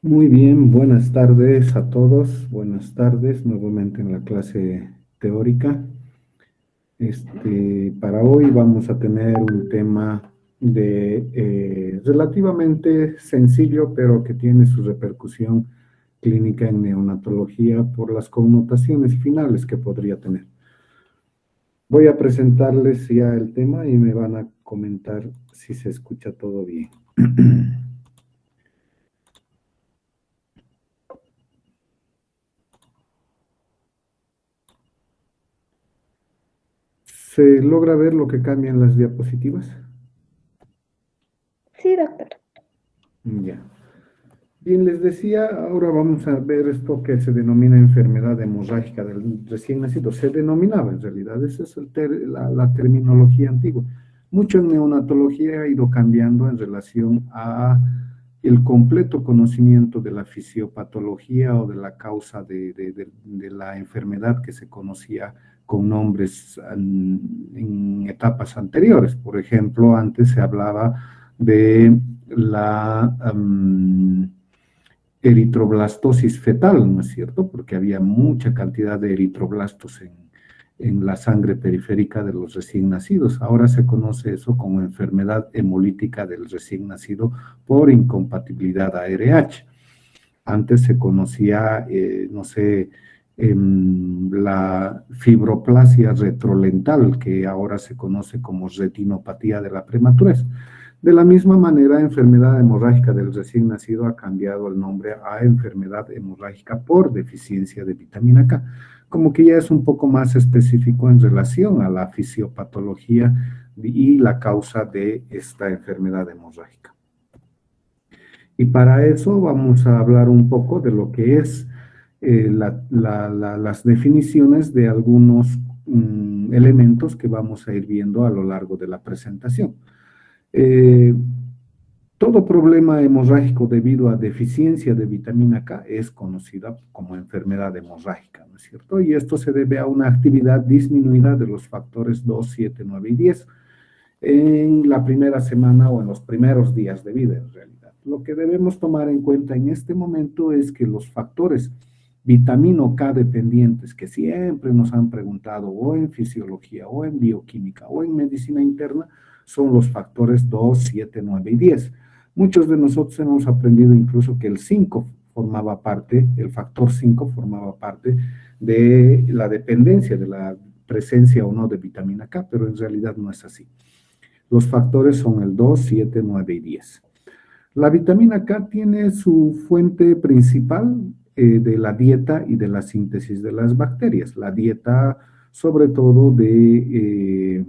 Muy bien, buenas tardes a todos. Buenas tardes nuevamente en la clase teórica. Para hoy vamos a tener un tema relativamente sencillo, pero que tiene su repercusión clínica en neonatología por las connotaciones finales que podría tener. Voy a presentarles ya el tema y me van a comentar si se escucha todo bien. ¿Se logra ver lo que cambian las diapositivas? Sí, doctor. Ya. Bien, les decía, ahora vamos a ver esto que se denomina enfermedad hemorrágica del recién nacido. Se denominaba en realidad, esa es la terminología antigua. Mucho en neonatología ha ido cambiando en relación a el completo conocimiento de la fisiopatología o de la causa de la enfermedad que se conocía con nombres en etapas anteriores. Por ejemplo, antes se hablaba de la eritroblastosis fetal, ¿no es cierto? Porque había mucha cantidad de eritroblastos en la sangre periférica de los recién nacidos. Ahora se conoce eso como enfermedad hemolítica del recién nacido por incompatibilidad ARH. Antes se conocía, no sé, la fibroplasia retrolental, que ahora se conoce como retinopatía de la prematurez. De la misma manera, enfermedad hemorrágica del recién nacido ha cambiado el nombre a enfermedad hemorrágica por deficiencia de vitamina K, como que ya es un poco más específico en relación a la fisiopatología y la causa de esta enfermedad hemorrágica. Y para eso vamos a hablar un poco de lo que es las definiciones de algunos elementos que vamos a ir viendo a lo largo de la presentación. Eh, Todo problema hemorrágico debido a deficiencia de vitamina K es conocida como enfermedad hemorrágica, ¿no es cierto? Y esto se debe a una actividad disminuida de los factores 2, 7, 9 y 10 en la primera semana o en los primeros días de vida, en realidad. Lo que debemos tomar en cuenta en este momento es que los factores vitamino K dependientes que siempre nos han preguntado o en fisiología o en bioquímica o en medicina interna son los factores 2, 7, 9 y 10. Muchos de nosotros hemos aprendido incluso que el 5 formaba parte, el factor 5 formaba parte de la dependencia de la presencia o no de vitamina K, pero en realidad no es así. Los factores son el 2, 7, 9 y 10. La vitamina K tiene su fuente principal de la dieta y de la síntesis de las bacterias. La dieta, sobre todo de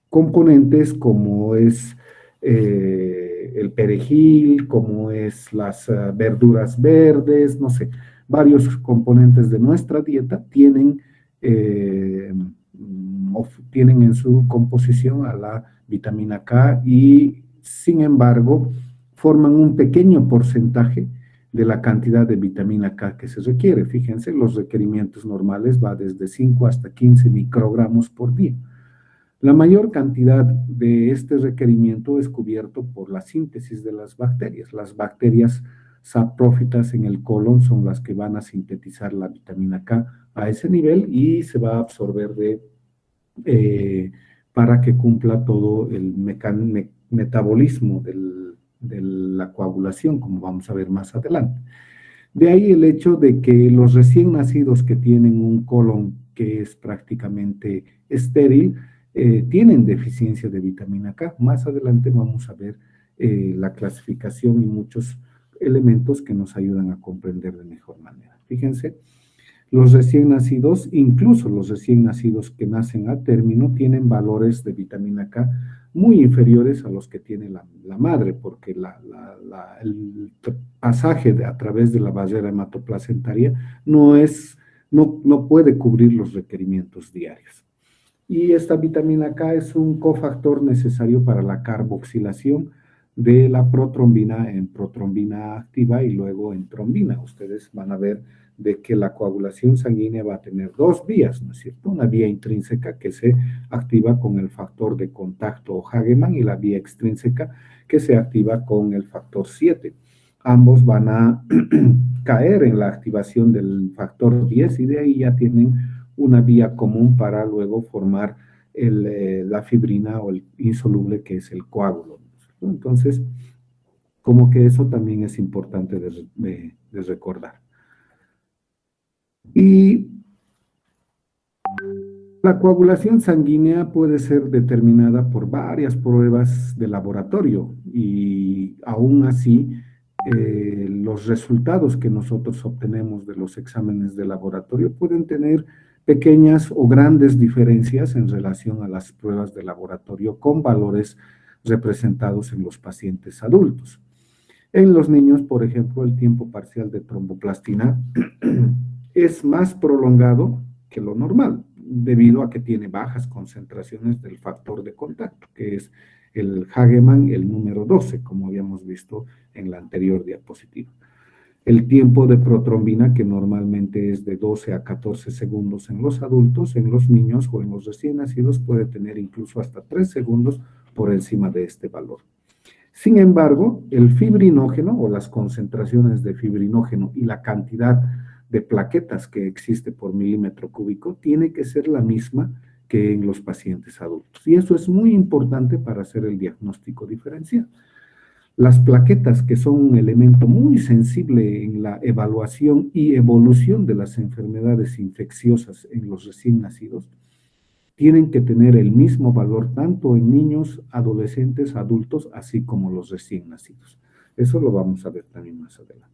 componentes como es el perejil, como es las verduras verdes, no sé, varios componentes de nuestra dieta eh, tienen en su composición a la vitamina K y, sin embargo, forman un pequeño porcentaje de la cantidad de vitamina K que se requiere. Fíjense, los requerimientos normales va desde 5 hasta 15 microgramos por día. La mayor cantidad de este requerimiento es cubierto por la síntesis de las bacterias. Las bacterias saprófitas en el colon son las que van a sintetizar la vitamina K a ese nivel y se va a absorber eh, para que cumpla todo el metabolismo de la coagulación, como vamos a ver más adelante. De ahí el hecho de que los recién nacidos que tienen un colon que es prácticamente estéril, tienen deficiencia de vitamina K. Más adelante vamos a ver la clasificación y muchos elementos que nos ayudan a comprender de mejor manera. Fíjense, los recién nacidos, incluso los recién nacidos que nacen a término, tienen valores de vitamina K muy inferiores a los que tiene la madre, porque el pasaje a través de la barrera hematoplacentaria no puede cubrir los requerimientos diarios. Y esta vitamina K es un cofactor necesario para la carboxilación de la protrombina en protrombina activa y luego en trombina. Ustedes van a ver de que la coagulación sanguínea va a tener dos vías, ¿no es cierto? Una vía intrínseca que se activa con el factor de contacto o Hageman y la vía extrínseca que se activa con el factor 7. ambos van a caer en la activación del factor 10 y de ahí ya tienen una vía común para luego formar la fibrina o el insoluble que es el coágulo. Entonces, como que eso también es importante de recordar. Y la coagulación sanguínea puede ser determinada por varias pruebas de laboratorio y aún así los resultados que nosotros obtenemos de los exámenes de laboratorio pueden tener pequeñas o grandes diferencias en relación a las pruebas de laboratorio con valores representados en los pacientes adultos. En los niños, por ejemplo, el tiempo parcial de tromboplastina es más prolongado que lo normal, debido a que tiene bajas concentraciones del factor de contacto, que es el Hageman, el número 12, como habíamos visto en la anterior diapositiva. El tiempo de protrombina, que normalmente es de 12 a 14 segundos en los adultos, en los niños o en los recién nacidos puede tener incluso hasta 3 segundos por encima de este valor. Sin embargo, el fibrinógeno o las concentraciones de fibrinógeno y la cantidad de plaquetas que existe por milímetro cúbico tiene que ser la misma que en los pacientes adultos. Y eso es muy importante para hacer el diagnóstico diferencial. Las plaquetas, que son un elemento muy sensible en la evaluación y evolución de las enfermedades infecciosas en los recién nacidos, tienen que tener el mismo valor tanto en niños, adolescentes, adultos, así como los recién nacidos. Eso lo vamos a ver también más adelante.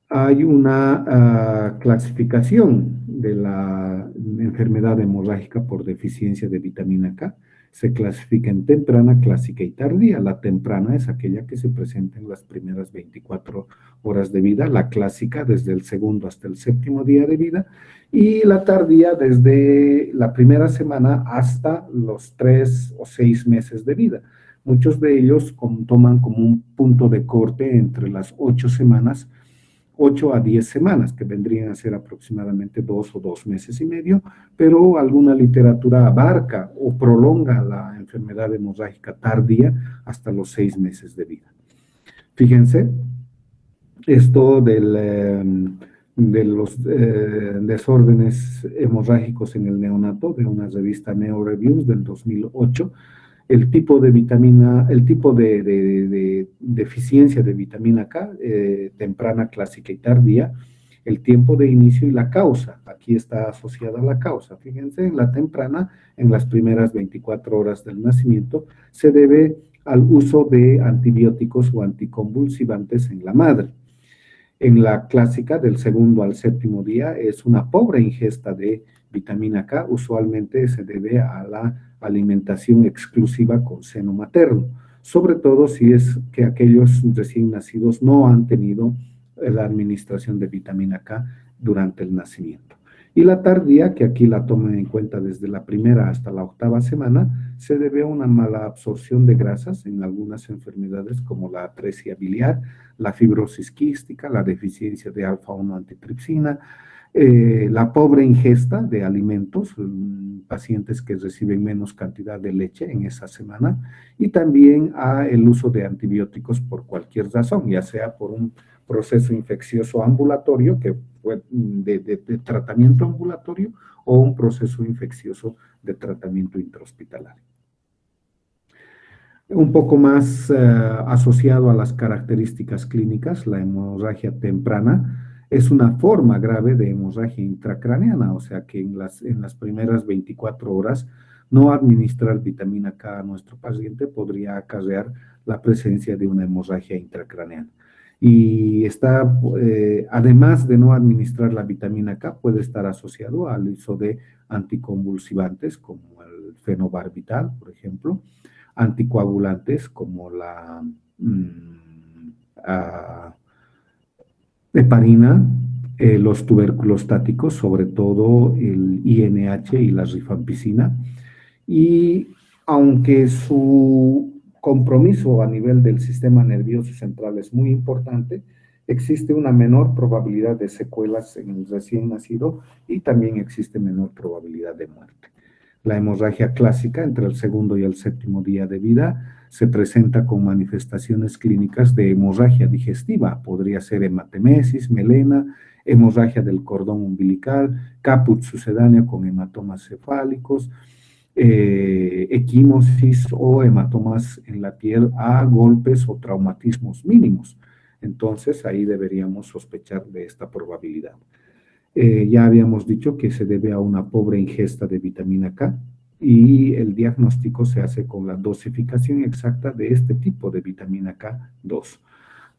Hay una clasificación de la enfermedad hemorrágica por deficiencia de vitamina K. Se clasifica en temprana, clásica y tardía. La temprana es aquella que se presenta en las primeras 24 horas de vida, la clásica desde el segundo hasta el séptimo día de vida y la tardía desde la primera semana hasta los 3 o 6 meses de vida. Muchos de ellos toman como un punto de corte entre las 8 semanas 8 a 10 semanas, que vendrían a ser aproximadamente 2 o 2 meses y medio, pero alguna literatura abarca o prolonga la enfermedad hemorrágica tardía hasta los 6 meses de vida. Fíjense, esto de los desórdenes hemorrágicos en el neonato, de una revista Neo Reviews del 2008, el tipo de vitamina, el tipo de deficiencia de vitamina K, temprana, clásica y tardía, el tiempo de inicio y la causa. Aquí está asociada la causa. Fíjense, en la temprana, en las primeras 24 horas del nacimiento, se debe al uso de antibióticos o anticonvulsivantes en la madre. En la clásica, del segundo al séptimo día, es una pobre ingesta de vitamina K, usualmente se debe a la alimentación exclusiva con seno materno, sobre todo si es que aquellos recién nacidos no han tenido la administración de vitamina K durante el nacimiento. Y la tardía, que aquí la toman en cuenta desde la primera hasta la octava semana, se debe a una mala absorción de grasas en algunas enfermedades como la atresia biliar, la fibrosis quística, la deficiencia de alfa-1 antitripsina, la pobre ingesta de alimentos, pacientes que reciben menos cantidad de leche en esa semana, y también el uso de antibióticos por cualquier razón, ya sea por un proceso infeccioso ambulatorio, que fue de tratamiento ambulatorio, o un proceso infeccioso de tratamiento intrahospitalario. Un poco más asociado a las características clínicas, la hemorragia temprana es una forma grave de hemorragia intracraneana, o sea que en las primeras 24 horas no administrar vitamina K a nuestro paciente podría acarrear la presencia de una hemorragia intracraneana. Y además de no administrar la vitamina K, puede estar asociado al uso de anticonvulsivantes como el fenobarbital, por ejemplo, anticoagulantes como la heparina, los tuberculostáticos, sobre todo el INH y la rifampicina. Y aunque su compromiso a nivel del sistema nervioso central es muy importante, existe una menor probabilidad de secuelas en el recién nacido y también existe menor probabilidad de muerte. La hemorragia clásica entre el segundo y el séptimo día de vida se presenta con manifestaciones clínicas de hemorragia digestiva. Podría ser hematemesis, melena, hemorragia del cordón umbilical, caput sucedáneo con hematomas cefálicos, equimosis o hematomas en la piel a golpes o traumatismos mínimos. Entonces, ahí deberíamos sospechar de esta probabilidad. Ya habíamos dicho que se debe a una pobre ingesta de vitamina K y el diagnóstico se hace con la dosificación exacta de este tipo de vitamina K2,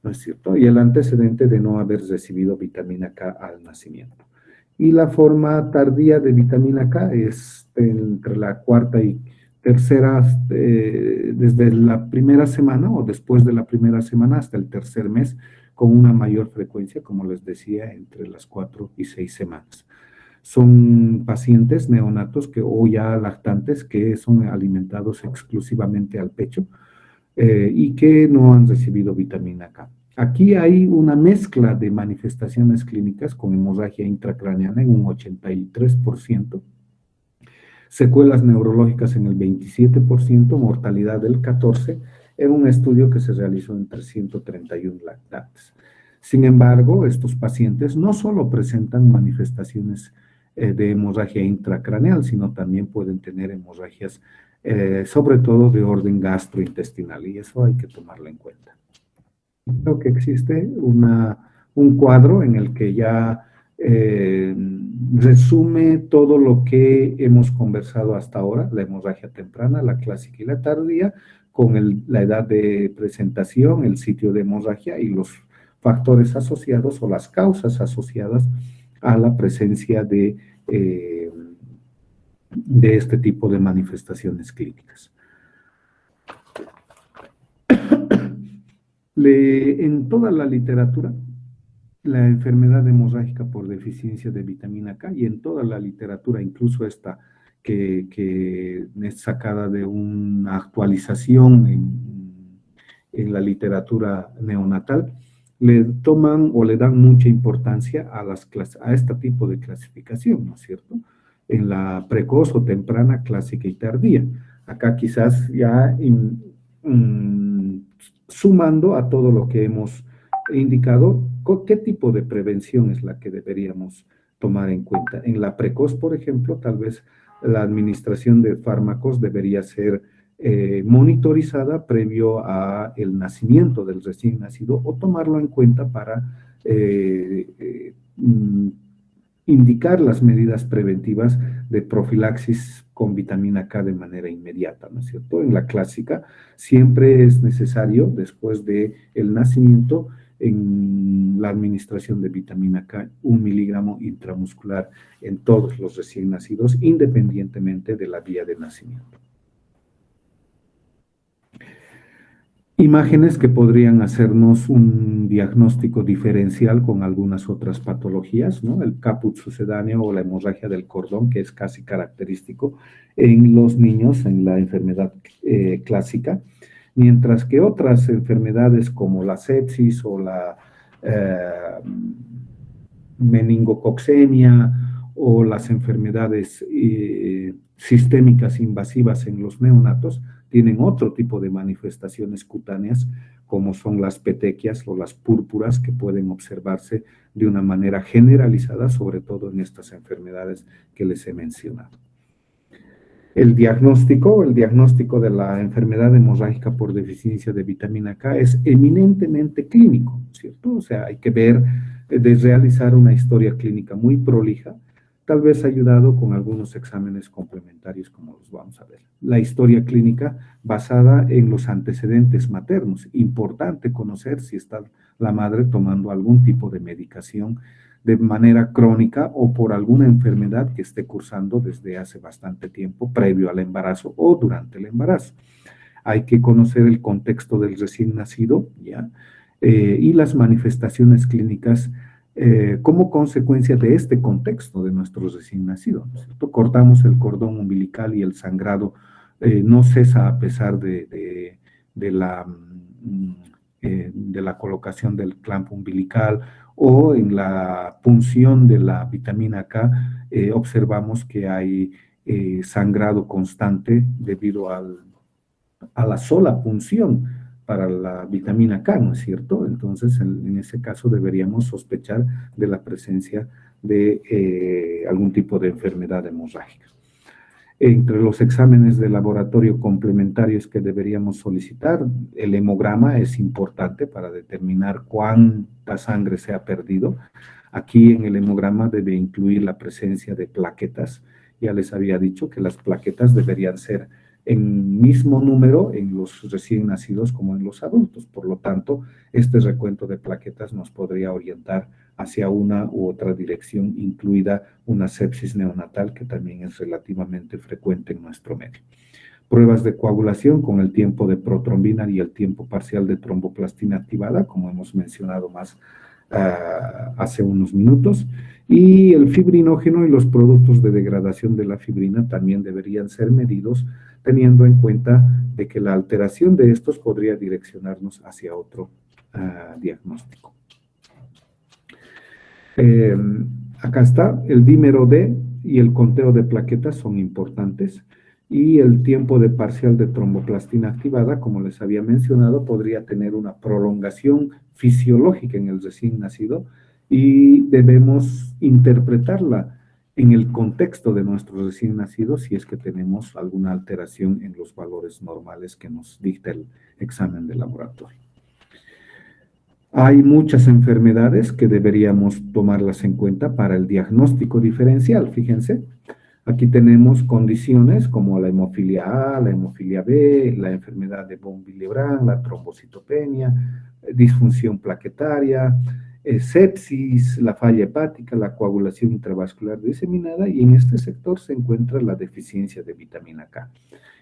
¿no es cierto? Y el antecedente de no haber recibido vitamina K al nacimiento. Y la forma tardía de vitamina K es entre la cuarta y tercera, desde la primera semana o después de la primera semana hasta el tercer mes, con una mayor frecuencia, como les decía, entre las 4 y 6 semanas. Son pacientes neonatos o ya lactantes que son alimentados exclusivamente al pecho y que no han recibido vitamina K. Aquí hay una mezcla de manifestaciones clínicas con hemorragia intracraneana en un 83%, secuelas neurológicas en el 27%, mortalidad del 14%, en un estudio que se realizó entre 131 lactantes. Sin embargo, estos pacientes no solo presentan manifestaciones de hemorragia intracraneal, sino también pueden tener hemorragias, sobre todo de orden gastrointestinal, y eso hay que tomarlo en cuenta. Creo que existe un cuadro en el que ya resume todo lo que hemos conversado hasta ahora, la hemorragia temprana, la clásica y la tardía, con la edad de presentación, el sitio de hemorragia y los factores asociados o las causas asociadas a la presencia de este tipo de manifestaciones clínicas. En toda la literatura, la enfermedad hemorrágica por deficiencia de vitamina K, y en toda la literatura, incluso esta que es sacada de una actualización en la literatura neonatal, le toman o le dan mucha importancia a este tipo de clasificación, ¿no es cierto? En la precoz o temprana, clásica y tardía. Acá quizás ya sumando a todo lo que hemos indicado, ¿qué tipo de prevención es la que deberíamos tomar en cuenta? En la precoz, por ejemplo, tal vez la administración de fármacos debería ser monitorizada previo a el nacimiento del recién nacido o tomarlo en cuenta para indicar las medidas preventivas de profilaxis con vitamina K de manera inmediata, ¿no es cierto? En la clásica siempre es necesario, después del nacimiento, en la administración de vitamina K, 1 miligramo intramuscular en todos los recién nacidos, independientemente de la vía de nacimiento. Imágenes que podrían hacernos un diagnóstico diferencial con algunas otras patologías, ¿no? El caput sucedáneo o la hemorragia del cordón, que es casi característico en los niños en la enfermedad clásica, mientras que otras enfermedades como la sepsis o la meningococcemia o las enfermedades sistémicas invasivas en los neonatos tienen otro tipo de manifestaciones cutáneas, como son las petequias o las púrpuras, que pueden observarse de una manera generalizada, sobre todo en estas enfermedades que les he mencionado. El diagnóstico de la enfermedad hemorrágica por deficiencia de vitamina K es eminentemente clínico, ¿cierto? O sea, hay que realizar una historia clínica muy prolija, tal vez ayudado con algunos exámenes complementarios, como los vamos a ver. La historia clínica basada en los antecedentes maternos. Importante conocer si está la madre tomando algún tipo de medicación de manera crónica o por alguna enfermedad que esté cursando desde hace bastante tiempo, previo al embarazo o durante el embarazo. Hay que conocer el contexto del recién nacido, ¿ya? Y las manifestaciones clínicas como consecuencia de este contexto de nuestro recién nacido, ¿no es cierto? Cortamos el cordón umbilical y el sangrado no cesa a pesar de la colocación del clamp umbilical, o en la punción de la vitamina K observamos que hay sangrado constante debido a la sola punción para la vitamina K, ¿no es cierto? Entonces, en ese caso deberíamos sospechar de la presencia de algún tipo de enfermedad hemorrágica. Entre los exámenes de laboratorio complementarios que deberíamos solicitar, el hemograma es importante para determinar cuánta sangre se ha perdido. Aquí en el hemograma debe incluir la presencia de plaquetas. Ya les había dicho que las plaquetas deberían ser en mismo número en los recién nacidos como en los adultos. Por lo tanto, este recuento de plaquetas nos podría orientar hacia una u otra dirección, incluida una sepsis neonatal que también es relativamente frecuente en nuestro medio. Pruebas de coagulación con el tiempo de protrombina y el tiempo parcial de tromboplastina activada, como hemos mencionado más hace unos minutos, y el fibrinógeno y los productos de degradación de la fibrina también deberían ser medidos, teniendo en cuenta de que la alteración de estos podría direccionarnos hacia otro diagnóstico. Acá está, el dímero D y el conteo de plaquetas son importantes, y el tiempo de parcial de tromboplastina activada, como les había mencionado, podría tener una prolongación fisiológica en el recién nacido, y debemos interpretarla en el contexto de nuestro recién nacido si es que tenemos alguna alteración en los valores normales que nos dicta el examen de laboratorio. Hay muchas enfermedades que deberíamos tomarlas en cuenta para el diagnóstico diferencial. Fíjense, aquí tenemos condiciones como la hemofilia A, la hemofilia B, la enfermedad de von Willebrand, la trombocitopenia, disfunción plaquetaria, sepsis, la falla hepática, la coagulación intravascular diseminada, y en este sector se encuentra la deficiencia de vitamina K.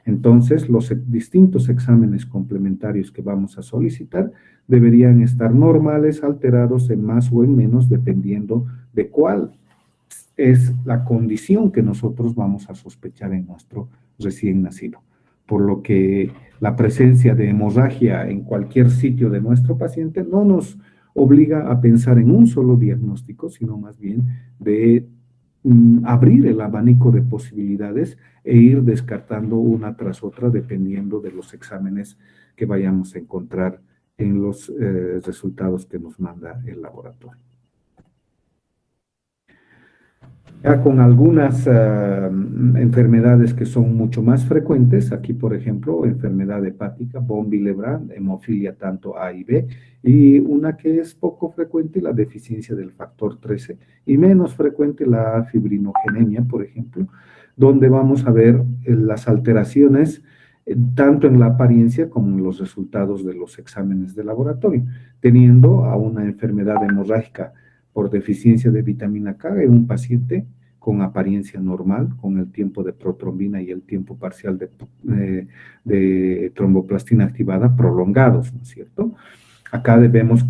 Entonces, los distintos exámenes complementarios que vamos a solicitar deberían estar normales, alterados en más o en menos, dependiendo de cuál es la condición que nosotros vamos a sospechar en nuestro recién nacido. Por lo que la presencia de hemorragia en cualquier sitio de nuestro paciente no nos obliga a pensar en un solo diagnóstico, sino más bien de abrir el abanico de posibilidades e ir descartando una tras otra dependiendo de los exámenes que vayamos a encontrar en los resultados que nos manda el laboratorio. Ya con algunas enfermedades que son mucho más frecuentes, aquí por ejemplo, enfermedad hepática, von Willebrand, hemofilia tanto A y B, y una que es poco frecuente, la deficiencia del factor 13, y menos frecuente la fibrinogenemia, por ejemplo, donde vamos a ver las alteraciones tanto en la apariencia como en los resultados de los exámenes de laboratorio, teniendo a una enfermedad hemorrágica por deficiencia de vitamina K en un paciente con apariencia normal, con el tiempo de protrombina y el tiempo parcial de tromboplastina activada prolongados, ¿no es cierto? Acá debemos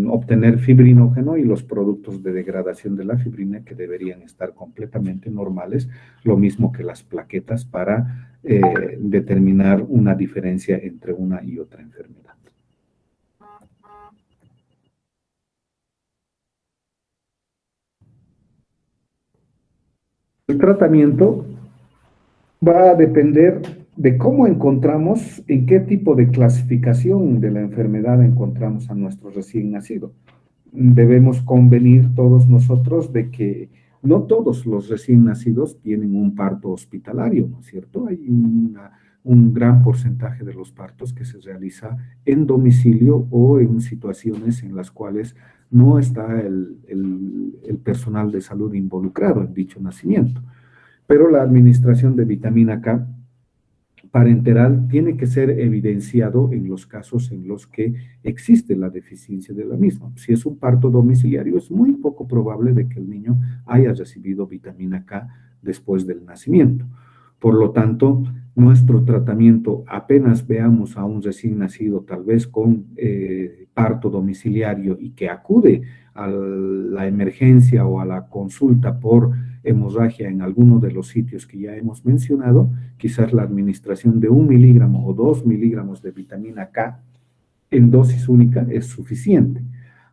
obtener fibrinógeno y los productos de degradación de la fibrina que deberían estar completamente normales, lo mismo que las plaquetas para determinar una diferencia entre una y otra enfermedad. El tratamiento va a depender de cómo encontramos, en qué tipo de clasificación de la enfermedad encontramos a nuestro recién nacido. Debemos convenir todos nosotros de que no todos los recién nacidos tienen un parto hospitalario, ¿no es cierto? Hay un gran porcentaje de los partos que se realiza en domicilio o en situaciones en las cuales no está el personal de salud involucrado en dicho nacimiento. Pero la administración de vitamina K parenteral tiene que ser evidenciado en los casos en los que existe la deficiencia de la misma. Si es un parto domiciliario, es muy poco probable de que el niño haya recibido vitamina K después del nacimiento. Por lo tanto, nuestro tratamiento, apenas veamos a un recién nacido, tal vez con parto domiciliario y que acude a la emergencia o a la consulta por hemorragia en alguno de los sitios que ya hemos mencionado, quizás la administración de 1 miligramo o 2 miligramos de vitamina K en dosis única es suficiente.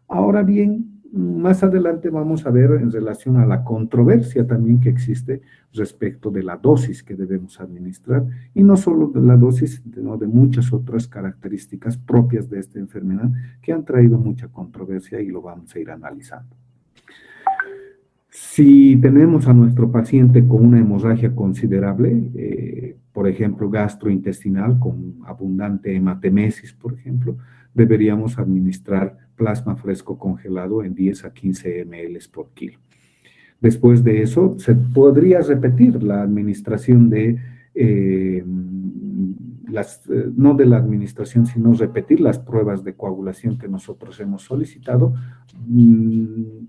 Ahora bien, más adelante vamos a ver en relación a la controversia también que existe respecto de la dosis que debemos administrar, y no solo de la dosis, sino de muchas otras características propias de esta enfermedad que han traído mucha controversia y lo vamos a ir analizando. Si tenemos a nuestro paciente con una hemorragia considerable, por ejemplo, gastrointestinal con abundante hematemesis, por ejemplo, deberíamos administrar plasma fresco congelado en 10 a 15 ml por kilo. Después de eso, se podría repetir la administración de, no de la administración, sino repetir las pruebas de coagulación que nosotros hemos solicitado,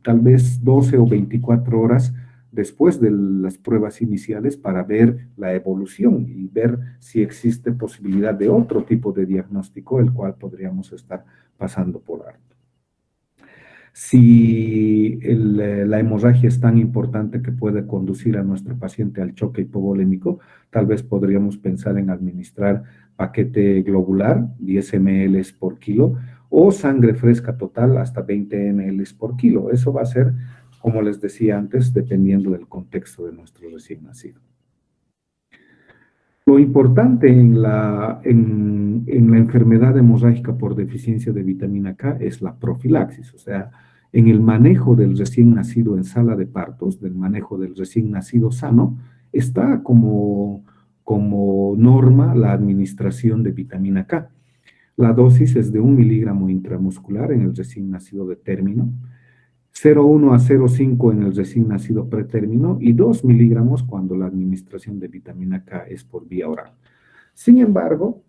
tal vez 12 o 24 horas después de las pruebas iniciales para ver la evolución y ver si existe posibilidad de otro tipo de diagnóstico, el cual podríamos estar pasando por alto. Si la hemorragia es tan importante que puede conducir a nuestro paciente al choque hipovolémico, tal vez podríamos pensar en administrar paquete globular, 10 ml por kilo, o sangre fresca total hasta 20 ml por kilo. Eso va a ser, como les decía antes, dependiendo del contexto de nuestro recién nacido. Lo importante en la enfermedad hemorrágica por deficiencia de vitamina K es la profilaxis, o sea, en el manejo del recién nacido en sala de partos, del manejo del recién nacido sano, está como norma la administración de vitamina K. La dosis es de 1 miligramo intramuscular en el recién nacido de término, 0,1 a 0,5 en el recién nacido pretérmino y 2 miligramos cuando la administración de vitamina K es por vía oral. Sin embargo,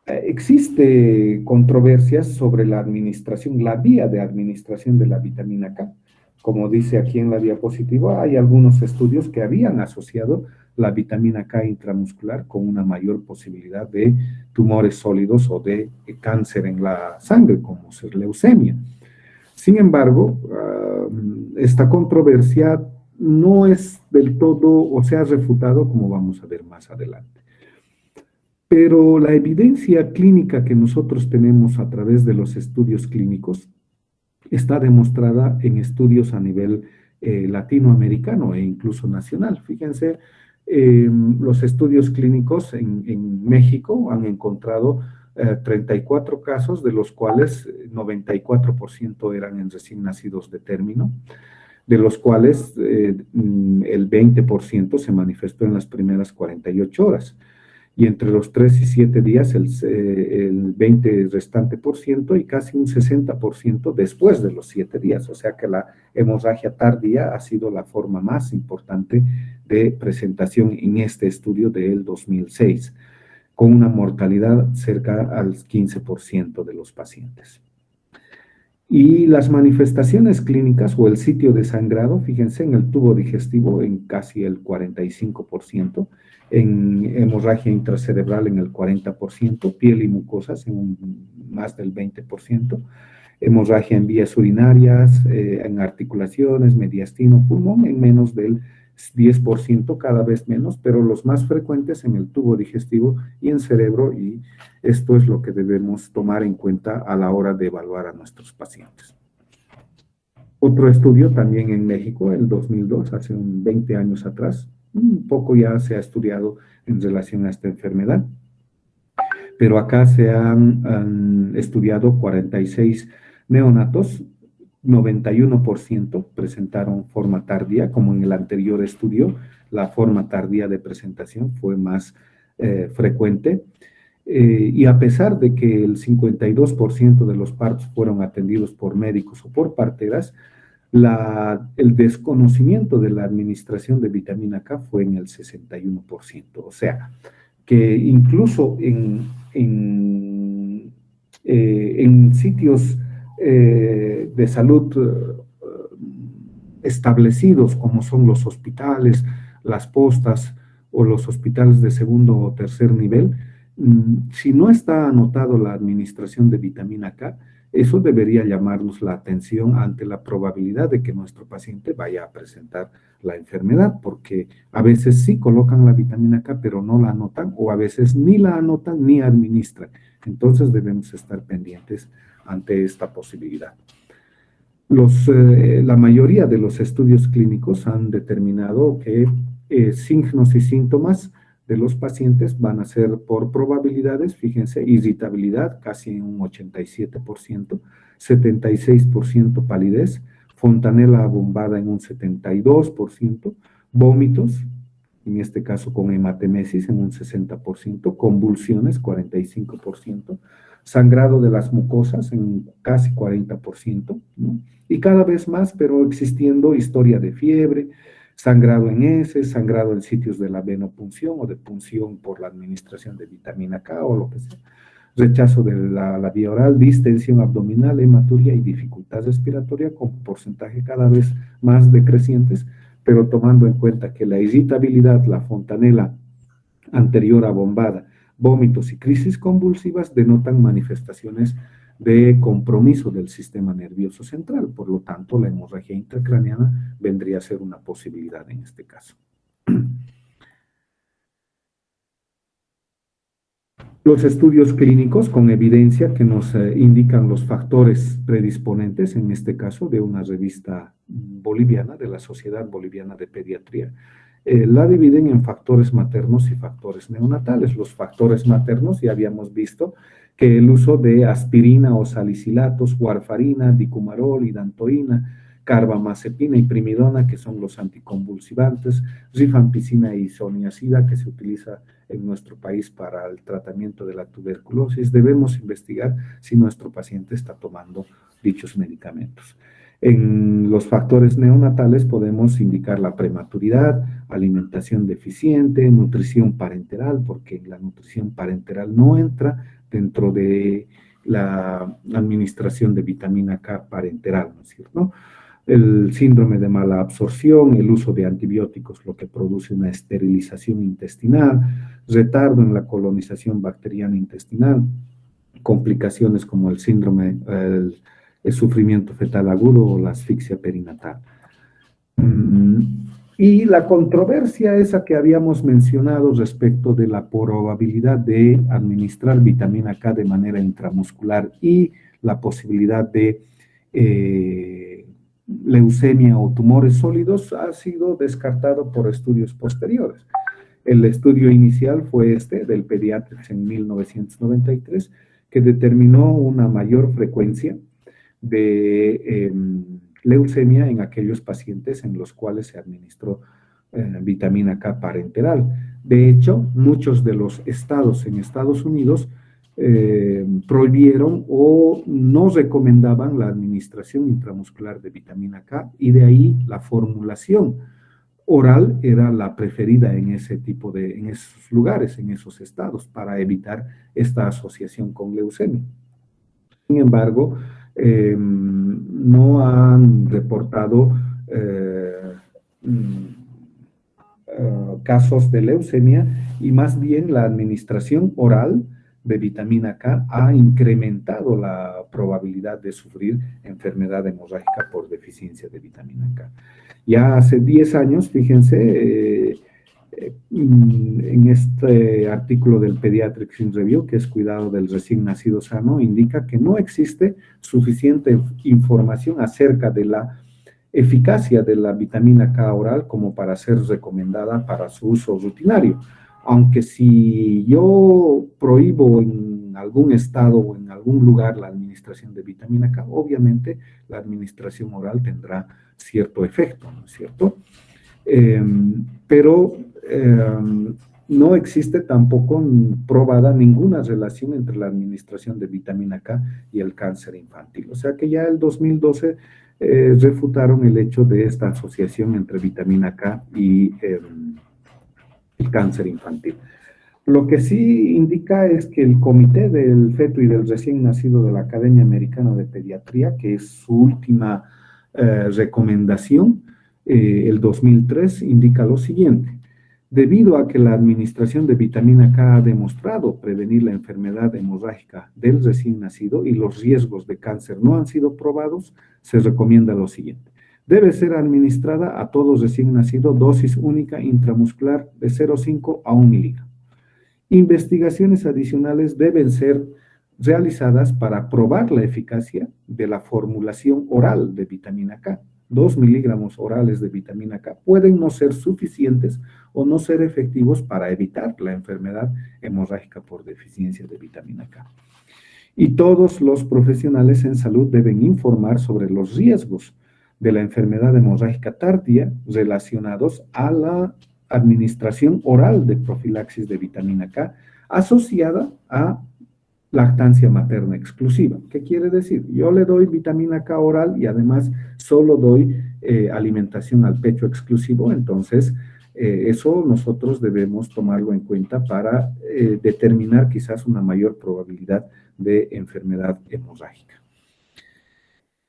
existe controversias sobre la administración, la vía de administración de la vitamina K. Como dice aquí en la diapositiva, hay algunos estudios que habían asociado la vitamina K intramuscular con una mayor posibilidad de tumores sólidos o de cáncer en la sangre, como ser leucemia. Sin embargo, esta controversia no es del todo, o se ha refutado, como vamos a ver más adelante. Pero la evidencia clínica que nosotros tenemos a través de los estudios clínicos está demostrada en estudios a nivel latinoamericano e incluso nacional. Fíjense, los estudios clínicos en México han encontrado 34 casos, de los cuales 94% eran en recién nacidos de término, de los cuales el 20% se manifestó en las primeras 48 horas. Y entre los 3 y 7 días el 20 restante por ciento y casi un 60% después de los 7 días. O sea que la hemorragia tardía ha sido la forma más importante de presentación en este estudio del 2006, con una mortalidad cerca al 15% de los pacientes. Y las manifestaciones clínicas o el sitio de sangrado, fíjense, en el tubo digestivo en casi el 45%, en hemorragia intracerebral en el 40%, piel y mucosas en más del 20%, hemorragia en vías urinarias, en articulaciones, mediastino, pulmón en menos del 10%, cada vez menos, pero los más frecuentes en el tubo digestivo y en cerebro, y esto es lo que debemos tomar en cuenta a la hora de evaluar a nuestros pacientes. Otro estudio también en México, el 2002, hace 20 años atrás, un poco ya se ha estudiado en relación a esta enfermedad, pero acá se han estudiado 46 neonatos, 91% presentaron forma tardía, como en el anterior estudio, la forma tardía de presentación fue más frecuente, y a pesar de que el 52% de los partos fueron atendidos por médicos o por parteras, el desconocimiento de la administración de vitamina K fue en el 61%, o sea, que incluso en sitios de salud establecidos como son los hospitales, las postas o los hospitales de segundo o tercer nivel, si no está anotado la administración de vitamina K, eso debería llamarnos la atención ante la probabilidad de que nuestro paciente vaya a presentar la enfermedad, porque a veces sí colocan la vitamina K, pero no la anotan, o a veces ni la anotan ni administran. Entonces debemos estar pendientes ante esta posibilidad. La mayoría de los estudios clínicos han determinado que signos y síntomas de los pacientes van a ser por probabilidades, fíjense, irritabilidad casi en un 87%, 76% palidez, fontanela abombada en un 72%, vómitos, en este caso con hematemesis en un 60%, convulsiones 45%, sangrado de las mucosas en casi 40%, ¿no? Y cada vez más, pero existiendo historia de fiebre, sangrado en heces, sangrado en sitios de la venopunción o de punción por la administración de vitamina K o lo que sea, rechazo de la vía oral, distensión abdominal, hematuria y dificultad respiratoria con porcentaje cada vez más decrecientes, pero tomando en cuenta que la irritabilidad, la fontanela anterior abombada, vómitos y crisis convulsivas denotan manifestaciones de compromiso del sistema nervioso central. Por lo tanto, la hemorragia intracraneana vendría a ser una posibilidad en este caso. Los estudios clínicos con evidencia que nos indican los factores predisponentes, en este caso de una revista boliviana, de la Sociedad Boliviana de Pediatría, la dividen en factores maternos y factores neonatales. Los factores maternos ya habíamos visto que el uso de aspirina o salicilatos, warfarina, dicumarol, idantoína, carbamazepina y primidona, que son los anticonvulsivantes, rifampicina y isoniazida, que se utiliza en nuestro país para el tratamiento de la tuberculosis. Debemos investigar si nuestro paciente está tomando dichos medicamentos. En los factores neonatales podemos indicar la prematuridad, alimentación deficiente, nutrición parenteral, porque la nutrición parenteral no entra dentro de la administración de vitamina K parenteral, ¿no es cierto? El síndrome de mala absorción, el uso de antibióticos, lo que produce una esterilización intestinal, retardo en la colonización bacteriana intestinal, complicaciones como el síndrome, el sufrimiento fetal agudo o la asfixia perinatal. Y la controversia esa que habíamos mencionado respecto de la probabilidad de administrar vitamina K de manera intramuscular y la posibilidad de leucemia o tumores sólidos ha sido descartado por estudios posteriores. El estudio inicial fue este del Pediatrics en 1993, que determinó una mayor frecuencia de leucemia en aquellos pacientes en los cuales se administró vitamina K parenteral. De hecho, muchos de los estados en Estados Unidos prohibieron o no recomendaban la administración intramuscular de vitamina K, y de ahí la formulación oral era la preferida en ese tipo en esos lugares, en esos estados, para evitar esta asociación con leucemia. Sin embargo, no han reportado casos de leucemia, y más bien la administración oral de vitamina K ha incrementado la probabilidad de sufrir enfermedad hemorrágica por deficiencia de vitamina K. Ya hace 10 años, fíjense, en este artículo del Pediatrics in Review, que es cuidado del recién nacido sano, indica que no existe suficiente información acerca de la eficacia de la vitamina K oral como para ser recomendada para su uso rutinario. Aunque si yo prohíbo en algún estado o en algún lugar la administración de vitamina K, obviamente la administración oral tendrá cierto efecto, ¿no es cierto? Pero no existe tampoco probada ninguna relación entre la administración de vitamina K y el cáncer infantil. O sea que ya el 2012 refutaron el hecho de esta asociación entre vitamina K y el cáncer infantil. Lo que sí indica es que el Comité del Feto y del Recién Nacido de la Academia Americana de Pediatría, que es su última recomendación, el 2003, indica lo siguiente: debido a que la administración de vitamina K ha demostrado prevenir la enfermedad hemorrágica del recién nacido y los riesgos de cáncer no han sido probados, se recomienda lo siguiente: debe ser administrada a todos recién nacido dosis única intramuscular de 0,5 a 1 miligramo. Investigaciones adicionales deben ser realizadas para probar la eficacia de la formulación oral de vitamina K. 2 miligramos orales de vitamina K pueden no ser suficientes o no ser efectivos para evitar la enfermedad hemorrágica por deficiencia de vitamina K. Y todos los profesionales en salud deben informar sobre los riesgos de la enfermedad hemorrágica tardía relacionados a la administración oral de profilaxis de vitamina K asociada a lactancia materna exclusiva. ¿Qué quiere decir? Yo le doy vitamina K oral y además solo doy alimentación al pecho exclusivo, entonces eso nosotros debemos tomarlo en cuenta para determinar quizás una mayor probabilidad de enfermedad hemorrágica.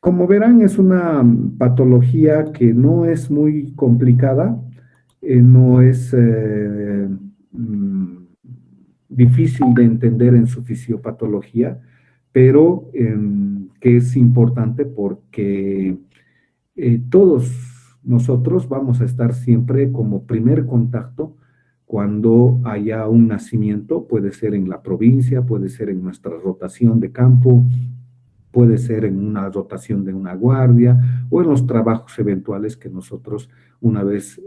Como verán, es una patología que no es muy complicada, no es difícil de entender en su fisiopatología, pero que es importante porque todos nosotros vamos a estar siempre como primer contacto cuando haya un nacimiento, puede ser en la provincia, puede ser en nuestra rotación de campo, puede ser en una rotación de una guardia o en los trabajos eventuales que nosotros una vez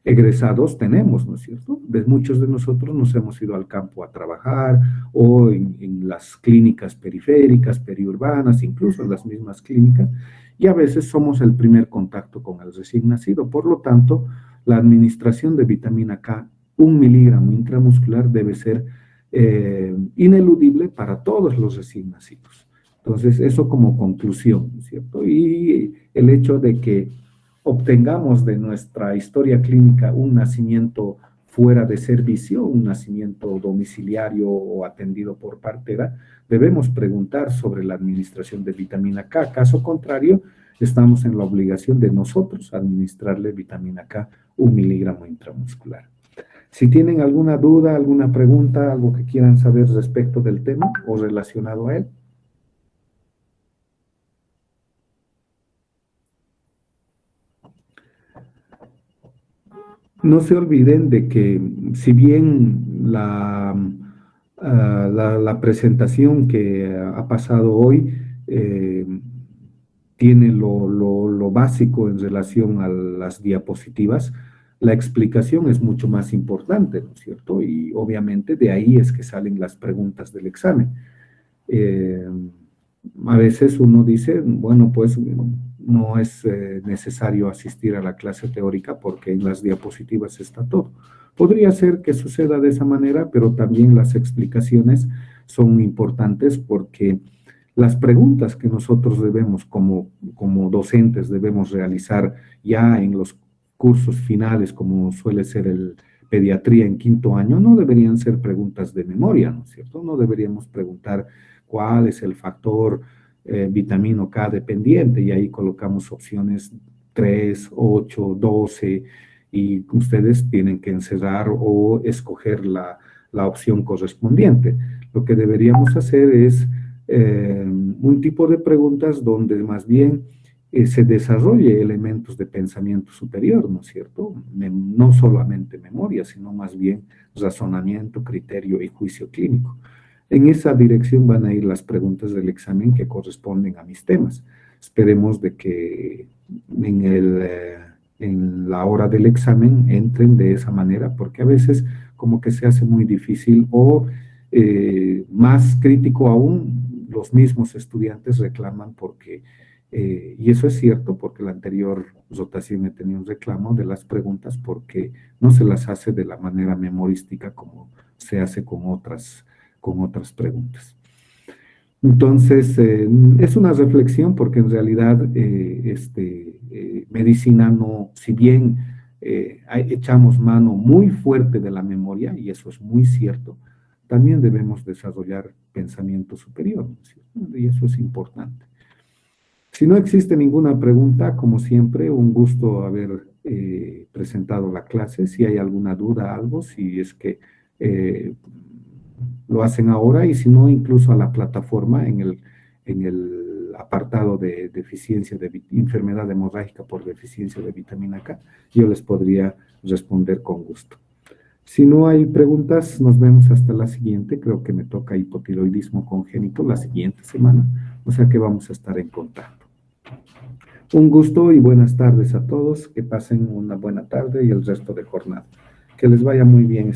egresados tenemos, ¿no es cierto? Muchos de nosotros nos hemos ido al campo a trabajar o en las clínicas periféricas, periurbanas, incluso en las mismas clínicas, y a veces somos el primer contacto con el recién nacido. Por lo tanto, la administración de vitamina K, 1 miligramo intramuscular, debe ser ineludible para todos los recién nacidos. Entonces, eso como conclusión, ¿no es cierto? Y el hecho de que obtengamos de nuestra historia clínica un nacimiento fuera de servicio, un nacimiento domiciliario o atendido por partera, debemos preguntar sobre la administración de vitamina K. Caso contrario, estamos en la obligación de nosotros administrarle vitamina K 1 miligramo intramuscular. Si tienen alguna duda, alguna pregunta, algo que quieran saber respecto del tema o relacionado a él. No se olviden de que si bien la presentación que ha pasado hoy tiene lo básico en relación a las diapositivas, la explicación es mucho más importante, ¿no es cierto? Y obviamente de ahí es que salen las preguntas del examen. A veces uno dice, bueno, pues no es necesario asistir a la clase teórica porque en las diapositivas está todo. Podría ser que suceda de esa manera, pero también las explicaciones son importantes porque las preguntas que nosotros debemos como docentes debemos realizar ya en los cursos finales, como suele ser el pediatría en 5º año, no deberían ser preguntas de memoria, ¿no es cierto? No deberíamos preguntar cuál es el factor vitamina K dependiente y ahí colocamos opciones 3, 8, 12 y ustedes tienen que encerrar o escoger la opción correspondiente. Lo que deberíamos hacer es un tipo de preguntas donde más bien se desarrolle elementos de pensamiento superior, ¿no es cierto? No solamente memoria, sino más bien razonamiento, criterio y juicio clínico. En esa dirección van a ir las preguntas del examen que corresponden a mis temas. Esperemos de que en la hora del examen entren de esa manera, porque a veces como que se hace muy difícil o más crítico aún, los mismos estudiantes reclaman porque, y eso es cierto, porque la anterior rotación he tenido un reclamo de las preguntas porque no se las hace de la manera memorística como se hace con otras preguntas. Entonces, es una reflexión porque en realidad medicina no, si bien echamos mano muy fuerte de la memoria, y eso es muy cierto, también debemos desarrollar pensamiento superior, ¿no? Y eso es importante. Si no existe ninguna pregunta, como siempre, un gusto haber presentado la clase. Si hay alguna duda, algo, si es que lo hacen ahora y si no, incluso a la plataforma en el apartado de deficiencia de enfermedad hemorrágica por deficiencia de vitamina K, yo les podría responder con gusto. Si no hay preguntas, nos vemos hasta la siguiente. Creo que me toca hipotiroidismo congénito la siguiente semana, o sea que vamos a estar en contacto. Un gusto y buenas tardes a todos. Que pasen una buena tarde y el resto de jornada. Que les vaya muy bien.